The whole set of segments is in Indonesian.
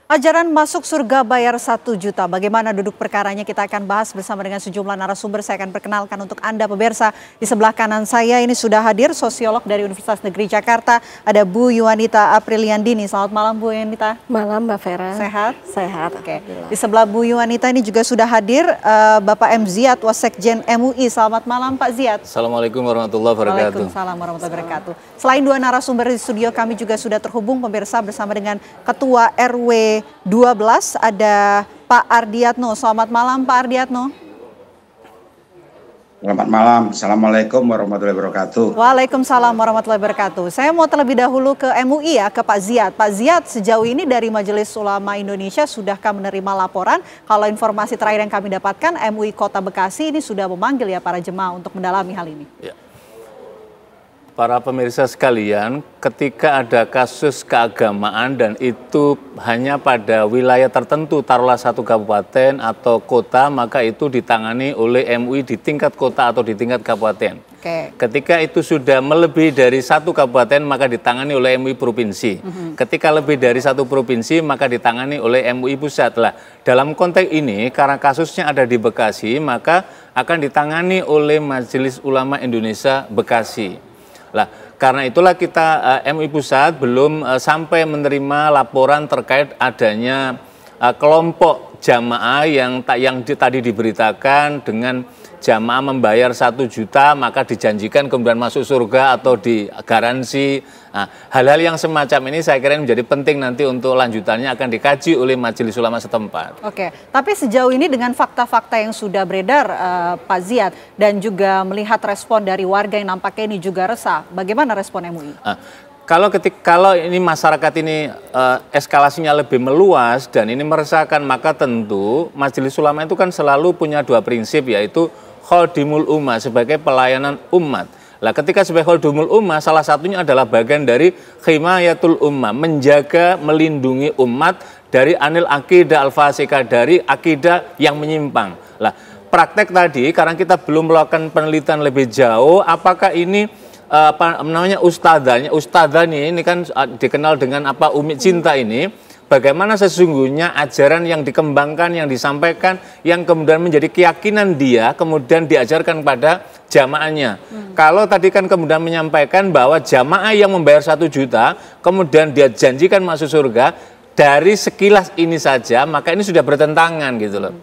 Ajaran masuk surga bayar 1 juta. Bagaimana duduk perkaranya kita akan bahas bersama dengan sejumlah narasumber. Saya akan perkenalkan untuk Anda pemirsa. Di sebelah kanan saya ini sudah hadir sosiolog dari Universitas Negeri Jakarta. Ada Bu Yuanita Apriliandini. Selamat malam Bu Yuanita. Malam Mbak Vera. Sehat? Sehat. Oke. Di sebelah Bu Yuanita ini juga sudah hadir Bapak M. Ziyad, Wasekjen MUI. Selamat malam Pak Ziyad. Assalamualaikum warahmatullahi wabarakatuh. Waalaikumsalam warahmatullahi wabarakatuh. Selain dua narasumber di studio, kami juga sudah terhubung pemirsa bersama dengan Ketua RW 12 ada Pak Ardiatno. Selamat malam Pak Ardiatno. Selamat malam. Assalamualaikum warahmatullahi wabarakatuh. Waalaikumsalam warahmatullahi wabarakatuh. Saya mau terlebih dahulu ke MUI ya, ke Pak Ziyad. Pak Ziyad, sejauh ini dari Majelis Ulama Indonesia sudahkah menerima laporan? Kalau informasi terakhir yang kami dapatkan, MUI Kota Bekasi ini sudah memanggil ya para jemaah untuk mendalami hal ini. Ya. Para pemirsa sekalian, ketika ada kasus keagamaan dan itu hanya pada wilayah tertentu, taruhlah satu kabupaten atau kota, maka itu ditangani oleh MUI di tingkat kota atau di tingkat kabupaten. Ketika itu sudah melebihi dari satu kabupaten, maka ditangani oleh MUI provinsi. Ketika lebih dari satu provinsi, maka ditangani oleh MUI pusat. Lah, dalam konteks ini, karena kasusnya ada di Bekasi, maka akan ditangani oleh Majelis Ulama Indonesia Bekasi. Lah, karena itulah kita MUI Pusat belum sampai menerima laporan terkait adanya kelompok jamaah yang tadi diberitakan dengan jamaah membayar 1 juta maka dijanjikan kemudian masuk surga atau digaransi. Nah, hal-hal yang semacam ini saya kira menjadi penting nanti untuk lanjutannya akan dikaji oleh Majelis Ulama setempat. Oke, tapi sejauh ini dengan fakta-fakta yang sudah beredar Pak Ziyad dan juga melihat respon dari warga yang nampaknya ini juga resah, bagaimana respon MUI? Kalau ini masyarakat ini eskalasinya lebih meluas dan ini meresahkan, maka tentu Majelis Ulama itu kan selalu punya dua prinsip, yaitu Khodimul Ummah sebagai pelayanan umat. Lah, ketika sebagai Khodimul Ummah, salah satunya adalah bagian dari Himayatul Ummah, menjaga, melindungi umat dari anil akidah al-fasikah, dari akidah yang menyimpang. Lah, praktek tadi karena kita belum melakukan penelitian lebih jauh, apakah ini ustadzanya ini kan dikenal dengan Umi Cinta ini, bagaimana sesungguhnya ajaran yang dikembangkan, yang disampaikan, yang kemudian menjadi keyakinan dia, kemudian diajarkan pada jamaahnya. Kalau tadi kan kemudian menyampaikan bahwa jamaah yang membayar 1 juta, kemudian dia janjikan masuk surga, dari sekilas ini saja, maka ini sudah bertentangan gitu loh.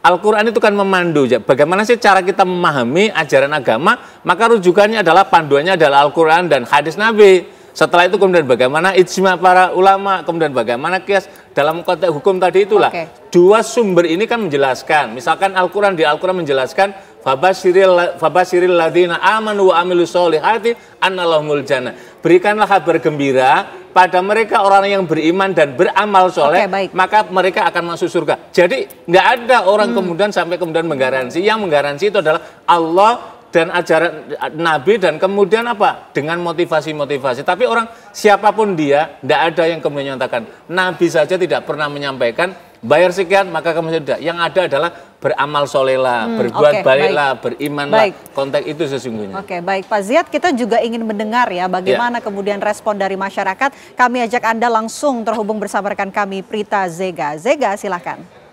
Al-Quran itu kan memandu, bagaimana sih cara kita memahami ajaran agama, maka rujukannya adalah panduannya adalah Al-Quran dan hadis Nabi. Setelah itu kemudian bagaimana ijma para ulama, kemudian bagaimana qiyas dalam konteks hukum tadi itulah. Dua sumber ini kan menjelaskan, misalkan Al-Quran, di Al-Quran menjelaskan Fabashiril ladina amanu wa amilus solihati annalahumul jannah. Berikanlah kabar gembira pada mereka orang yang beriman dan beramal soleh, maka mereka akan masuk surga. Jadi nggak ada orang kemudian sampai kemudian menggaransi. Yang menggaransi itu adalah Allah dan ajaran Nabi, dan kemudian apa? Dengan motivasi-motivasi. Tapi orang siapapun dia, tidak ada yang kemudian menyatakan. Nabi saja tidak pernah menyampaikan bayar sekian maka kemudian tidak. Yang ada adalah beramal solehlah, berbuat baiklah, berimanlah. Konteks itu sesungguhnya. Oke, baik Pak Ziyad, kita juga ingin mendengar ya bagaimana kemudian respon dari masyarakat. Kami ajak Anda langsung terhubung bersama rekan kami Prita Zega. Zega, silakan.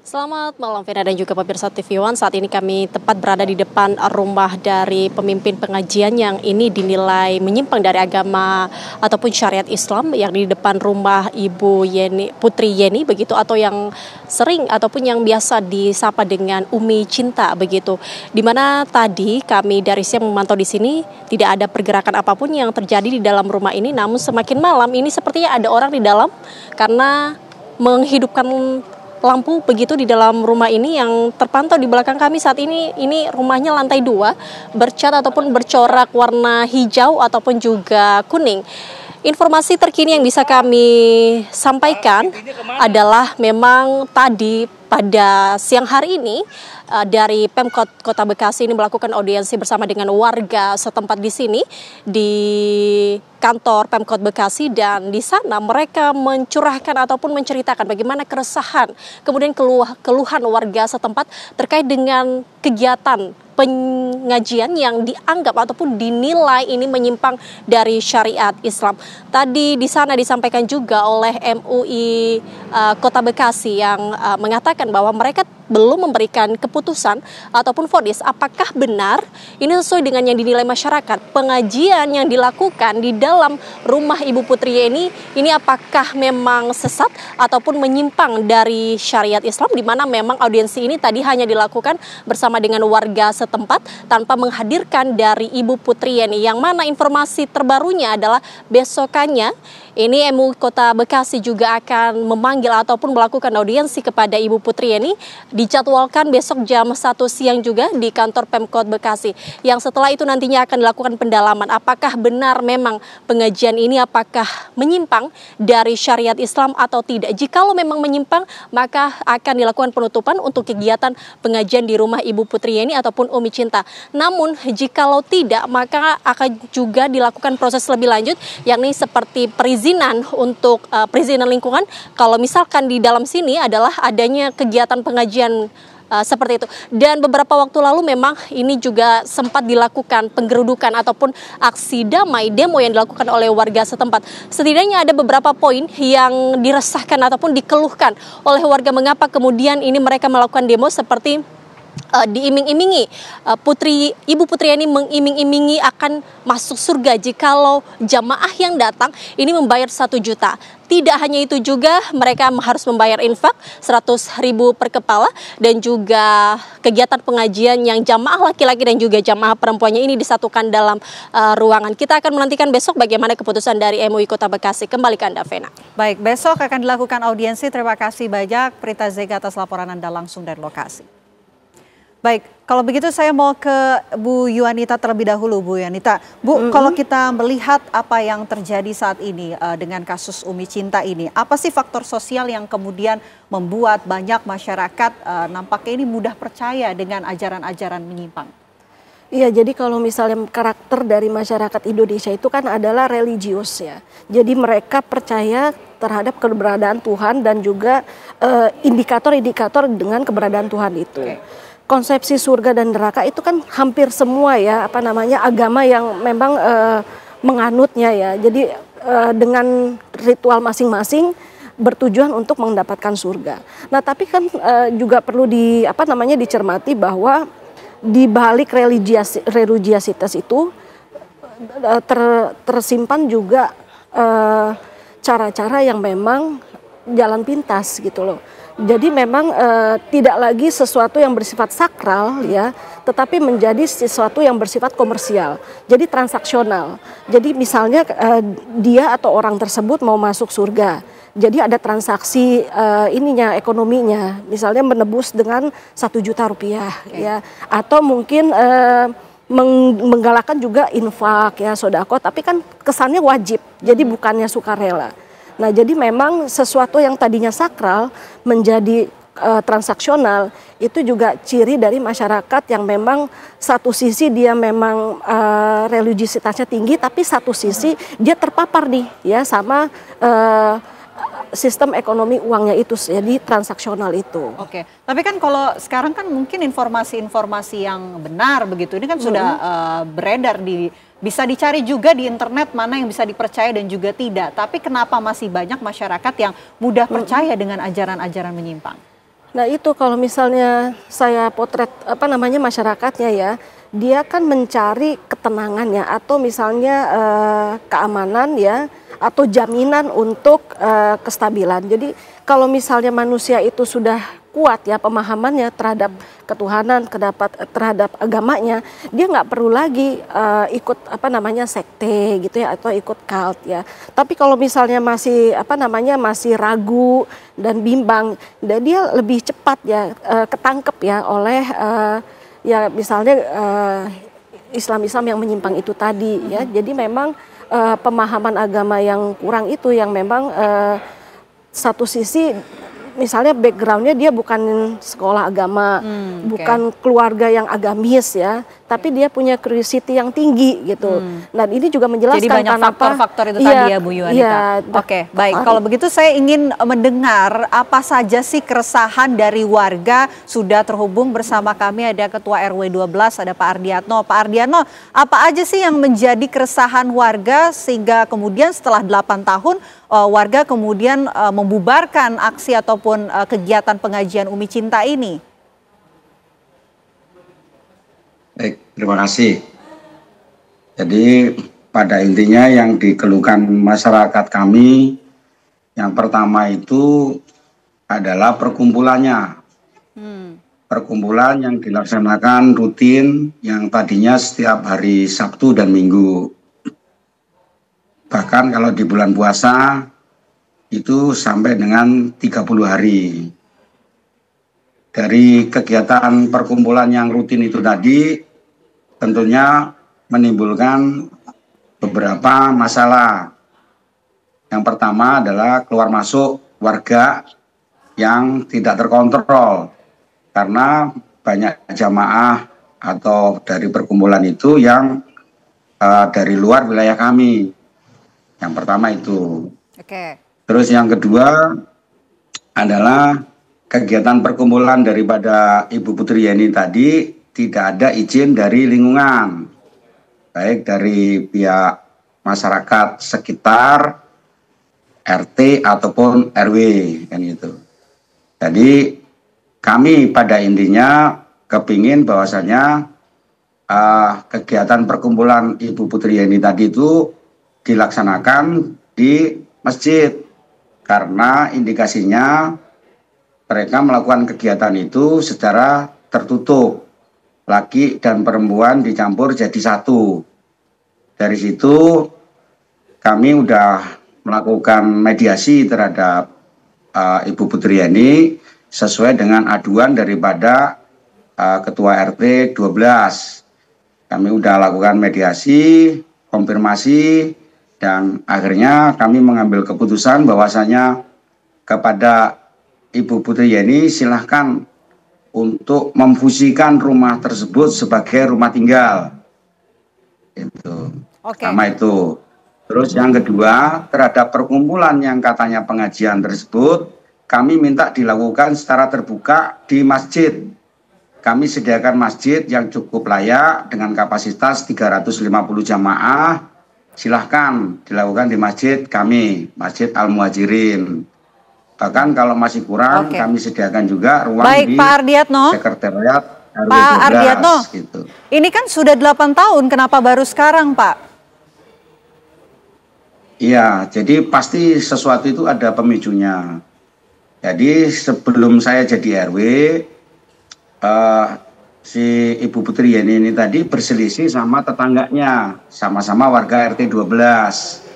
Selamat malam Vera dan juga pemirsa TV One. Saat ini kami tepat berada di depan rumah dari pemimpin pengajian yang ini dinilai menyimpang dari agama ataupun syariat Islam, yang di depan rumah Ibu Yeni, Putri Yeni begitu, atau yang sering ataupun yang biasa disapa dengan Umi Cinta begitu. Dimana tadi kami dari siang memantau di sini tidak ada pergerakan apapun yang terjadi di dalam rumah ini, namun semakin malam ini sepertinya ada orang di dalam karena menghidupkan lampu begitu di dalam rumah ini yang terpantau di belakang kami saat ini. Ini rumahnya lantai 2, bercat ataupun bercorak warna hijau ataupun juga kuning. Informasi terkini yang bisa kami sampaikan adalah memang tadi pada siang hari ini dari Pemkot Kota Bekasi ini melakukan audiensi bersama dengan warga setempat di sini di kantor Pemkot Bekasi, dan di sana mereka mencurahkan ataupun menceritakan bagaimana keresahan kemudian keluhan warga setempat terkait dengan kegiatan pengajian yang dianggap ataupun dinilai ini menyimpang dari syariat Islam. Tadi di sana disampaikan juga oleh MUI Kota Bekasi yang mengatakan bahwa mereka belum memberikan keputusan ataupun vonis apakah benar ini sesuai dengan yang dinilai masyarakat. Pengajian yang dilakukan di dalam rumah Ibu Putri ini apakah memang sesat ataupun menyimpang dari syariat Islam, di mana memang audiensi ini tadi hanya dilakukan bersama dengan warga setempat tanpa menghadirkan dari Ibu Putri yang mana informasi terbarunya adalah besokannya ini MUI Kota Bekasi juga akan memanggil ataupun melakukan audiensi kepada Ibu Putri dijadwalkan besok jam 1 siang juga di kantor Pemkot Bekasi. Yang setelah itu nantinya akan dilakukan pendalaman apakah benar memang pengajian ini apakah menyimpang dari syariat Islam atau tidak. Jikalau memang menyimpang maka akan dilakukan penutupan untuk kegiatan pengajian di rumah Ibu Putri ataupun Umi Cinta. Namun jikalau tidak maka akan juga dilakukan proses lebih lanjut yakni seperti perizinan untuk perizinan lingkungan. Kalau misalkan di dalam sini adalah adanya kegiatan pengajian seperti itu. Dan beberapa waktu lalu memang ini juga sempat dilakukan penggerudukan ataupun aksi damai demo yang dilakukan oleh warga setempat. Setidaknya ada beberapa poin yang diresahkan ataupun dikeluhkan oleh warga mengapa kemudian ini mereka melakukan demo seperti diiming-imingi Ibu Putri mengiming-imingi akan masuk surga jikalau jamaah yang datang ini membayar 1 juta. Tidak hanya itu juga mereka harus membayar infak 100.000 per kepala dan juga kegiatan pengajian yang jamaah laki-laki dan juga jamaah perempuannya ini disatukan dalam ruangan. Kita akan menantikan besok bagaimana keputusan dari MUI Kota Bekasi. Kembali ke Anda, Vena. Baik, besok akan dilakukan audiensi. Terima kasih banyak Prita Zega atas laporan Anda langsung dari lokasi. Baik, kalau begitu saya mau ke Bu Yuanita terlebih dahulu, Bu Yuanita. Bu, kalau kita melihat apa yang terjadi saat ini dengan kasus Umi Cinta ini, apa sih faktor sosial yang kemudian membuat banyak masyarakat nampaknya ini mudah percaya dengan ajaran-ajaran menyimpang? Iya, jadi kalau misalnya karakter dari masyarakat Indonesia itu kan adalah religius ya. Jadi mereka percaya terhadap keberadaan Tuhan dan juga indikator-indikator dengan keberadaan Tuhan itu. Konsepsi surga dan neraka itu kan hampir semua ya agama yang memang menganutnya ya. Jadi dengan ritual masing-masing bertujuan untuk mendapatkan surga. Nah, tapi kan juga perlu dicermati bahwa di balik religiositas itu tersimpan juga cara-cara yang memang jalan pintas gitu loh. Jadi memang tidak lagi sesuatu yang bersifat sakral ya, tetapi menjadi sesuatu yang bersifat komersial. Jadi transaksional. Jadi misalnya dia atau orang tersebut mau masuk surga. Jadi ada transaksi ekonominya. Misalnya menebus dengan 1 juta rupiah ya, atau mungkin menggalakkan juga infak ya, sodako, tapi kan kesannya wajib. Jadi bukannya sukarela. Nah, jadi memang sesuatu yang tadinya sakral menjadi transaksional itu juga ciri dari masyarakat yang memang satu sisi dia memang religiositasnya tinggi, tapi satu sisi dia terpapar nih ya sama sistem ekonomi uangnya itu, jadi transaksional itu. Oke, tapi kan kalau sekarang kan mungkin informasi-informasi yang benar begitu ini kan sudah beredar bisa dicari juga di internet mana yang bisa dipercaya dan juga tidak. Tapi kenapa masih banyak masyarakat yang mudah percaya dengan ajaran-ajaran menyimpang? Nah, itu kalau misalnya saya potret masyarakatnya ya, dia kan mencari ketenangannya atau misalnya keamanan ya, atau jaminan untuk kestabilan. Jadi kalau misalnya manusia itu sudah kuat ya pemahamannya terhadap ketuhanan, terhadap agamanya, dia nggak perlu lagi ikut sekte gitu ya, atau ikut cult ya. Tapi kalau misalnya masih masih ragu dan bimbang, dia lebih cepat ya ketangkep ya oleh ya misalnya Islam-Islam yang menyimpang itu tadi ya. Jadi memang pemahaman agama yang kurang itu yang memang satu sisi misalnya backgroundnya dia bukan sekolah agama, bukan keluarga yang agamis ya, tapi dia punya curiosity yang tinggi gitu. Dan ini juga menjelaskan jadi banyak faktor-faktor itu tadi ya Bu Yuanita. Oke, baik. Kalau begitu saya ingin mendengar apa saja sih keresahan dari warga. Sudah terhubung bersama kami ada Ketua RW 12 ada Pak Ardiatno. Pak Ardiatno, apa aja sih yang menjadi keresahan warga sehingga kemudian setelah 8 tahun warga kemudian membubarkan aksi ataupun kegiatan pengajian Umi Cinta ini? Baik, terima kasih. Jadi pada intinya yang dikeluhkan masyarakat kami, yang pertama itu adalah perkumpulannya. Perkumpulan yang dilaksanakan rutin yang tadinya setiap hari Sabtu dan Minggu. Bahkan kalau di bulan puasa itu sampai dengan 30 hari. Dari kegiatan perkumpulan yang rutin itu tadi tentunya menimbulkan beberapa masalah. Yang pertama adalah keluar masuk warga yang tidak terkontrol karena banyak jamaah atau dari perkumpulan itu yang dari luar wilayah kami. Yang pertama itu. Terus yang kedua adalah kegiatan perkumpulan daripada Ibu Putri Yeni tadi tidak ada izin dari lingkungan, baik dari pihak masyarakat sekitar, RT ataupun RW, kan gitu. Jadi kami pada intinya kepingin bahwasanya kegiatan perkumpulan Ibu Putri Yeni tadi itu dilaksanakan di masjid, karena indikasinya mereka melakukan kegiatan itu secara tertutup. Laki dan perempuan dicampur jadi satu. Dari situ kami sudah melakukan mediasi terhadap Ibu Putri Yeni sesuai dengan aduan daripada Ketua RT 12. Kami sudah lakukan mediasi, konfirmasi, dan akhirnya kami mengambil keputusan bahwasanya kepada Ibu Putri Yeni silahkan untuk memfungsikan rumah tersebut sebagai rumah tinggal. Itu. Sama itu. Terus yang kedua, terhadap perkumpulan yang katanya pengajian tersebut, kami minta dilakukan secara terbuka di masjid. Kami sediakan masjid yang cukup layak dengan kapasitas 350 jamaah. Silahkan dilakukan di masjid kami, Masjid Al-Muhajirin. Bahkan kalau masih kurang, kami sediakan juga ruang di Pak Ardiatno. Sekretariat RW 12. Pak Ardiatno, gitu. Ini kan sudah 8 tahun, kenapa baru sekarang Pak? Iya, jadi pasti sesuatu itu ada pemicunya. Jadi sebelum saya jadi RW, si Ibu Putri Yeni ini tadi berselisih sama tetangganya, sama-sama warga RT 12.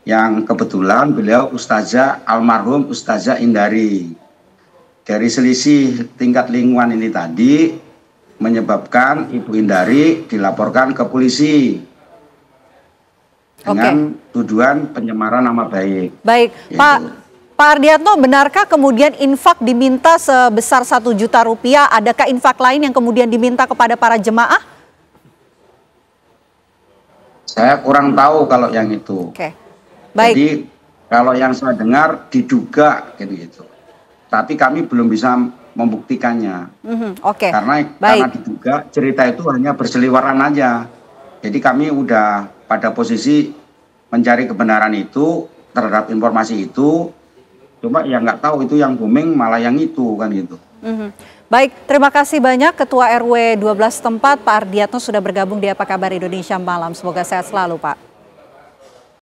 Yang kebetulan beliau Ustazah almarhum Ustazah Indari. Dari selisih tingkat lingkungan ini tadi menyebabkan Ibu Indari dilaporkan ke polisi dengan tuduhan pencemaran nama baik. Baik, gitu. Pak Ardiatno, benarkah kemudian infak diminta sebesar 1 juta rupiah? Adakah infak lain yang kemudian diminta kepada para jemaah? Saya kurang tahu kalau yang itu. Baik. Jadi kalau yang saya dengar diduga gitu. Tapi kami belum bisa membuktikannya. Karena diduga cerita itu hanya berseliweran aja. Jadi kami udah pada posisi mencari kebenaran itu terhadap informasi itu. Cuma ya nggak tahu itu yang booming malah yang itu kan gitu. Baik, terima kasih banyak Ketua RW 12 tempat Pak Ardiatno sudah bergabung di Apa Kabar Indonesia Malam. Semoga sehat selalu Pak.